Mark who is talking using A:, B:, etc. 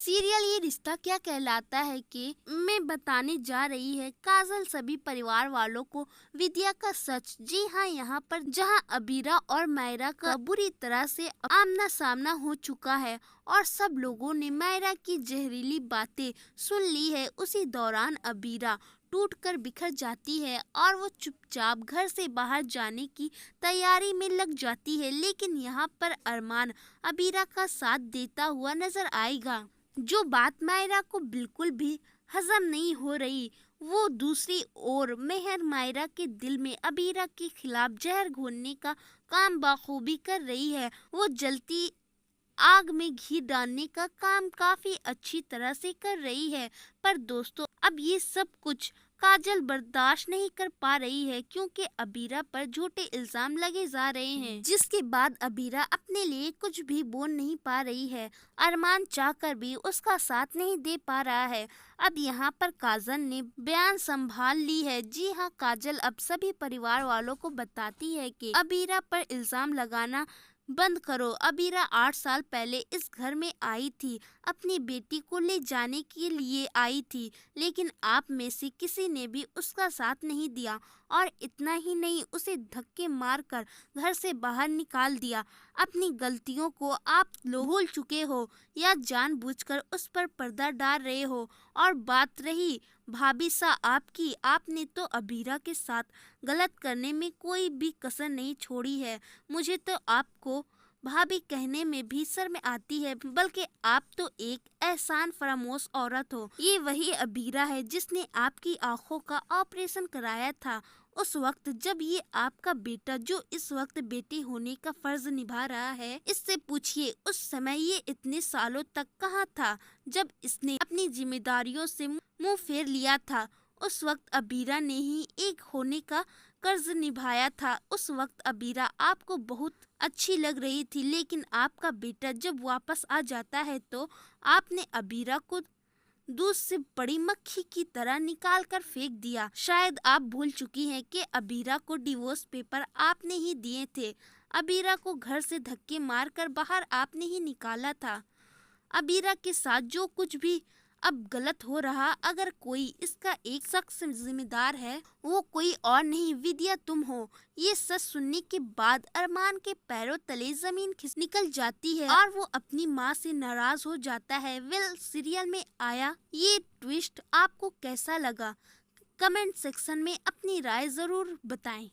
A: Serial ये रिश्ता क्या कहलाता है कि मैं बताने जा रही है काजल सभी परिवार वालों को विद्या का सच। जी हाँ, यहाँ पर जहाँ अबीरा और मायरा का बुरी तरह से आमना सामना हो चुका है और सब लोगों ने मायरा की जहरीली बातें सुन ली है, उसी दौरान अबीरा टूट कर बिखर जाती है और वो चुपचाप घर से बाहर जाने की तैयारी में लग जाती है। लेकिन यहाँ पर अरमान अबीरा का साथ देता हुआ नजर आएगा। जो बात मायरा को बिल्कुल भी हजम नहीं हो रही, वो दूसरी ओर मेहर मायरा के दिल में अबीरा के खिलाफ जहर घोलने का काम बखूबी कर रही है। वो जलती आग में घी डालने का काम काफी अच्छी तरह से कर रही है। पर दोस्तों, अब ये सब कुछ काजल बर्दाश्त नहीं कर पा रही है क्योंकि अबीरा पर झूठे इल्जाम लगे जा रहे हैं, जिसके बाद अबीरा अपने लिए कुछ भी बोल नहीं पा रही है। अरमान चाहकर भी उसका साथ नहीं दे पा रहा है। अब यहाँ पर काजल ने बयान संभाल ली है। जी हाँ, काजल अब सभी परिवार वालों को बताती है कि अबीरा पर इल्जाम लगाना बंद करो। अबीरा 8 साल पहले इस घर में आई थी, अपनी बेटी को ले जाने के लिए आई थी, लेकिन आप में से किसी ने भी उसका साथ नहीं दिया और इतना ही नहीं, उसे धक्के मारकर घर से बाहर निकाल दिया। अपनी गलतियों को आप लोग भूल चुके हो या जानबूझकर उस पर पर्दा डाल रहे हो। और बात रही भाभी सा आपकी, आपने तो अबीरा के साथ गलत करने में कोई भी कसर नहीं छोड़ी है। मुझे तो आपको भाभी कहने में भी शर्म आती है, बल्कि आप तो एक एहसान फरामोश औरत हो। ये वही अबीरा है जिसने आपकी आंखों का ऑपरेशन कराया था उस वक्त, जब ये आपका बेटा जो इस वक्त बेटी होने का फर्ज निभा रहा है। इससे पूछिए उस समय ये इतने सालों तक कहाँ था जब इसने अपनी जिम्मेदारियों से मुंह फेर लिया था। उस वक्त अबीरा ने ही एक होने का कर्ज निभाया था। उस वक्त अबीरा आपको बहुत अच्छी लग रही थी, लेकिन आपका बेटा जब वापस आ जाता है तो आपने अबीरा को दूध से बड़ी मक्खी की तरह निकाल कर फेंक दिया। शायद आप भूल चुकी हैं कि अबीरा को डिवोर्स पेपर आपने ही दिए थे। अबीरा को घर से धक्के मारकर बाहर आपने ही निकाला था। अबीरा के साथ जो कुछ भी अब गलत हो रहा, अगर कोई इसका एक शख्स जिम्मेदार है, वो कोई और नहीं, विद्या तुम हो। ये सच सुनने के बाद अरमान के पैरों तले जमीन खिस निकल जाती है और वो अपनी माँ से नाराज हो जाता है। वेल, सीरियल में आया ये ट्विस्ट आपको कैसा लगा? कमेंट सेक्शन में अपनी राय जरूर बताएं।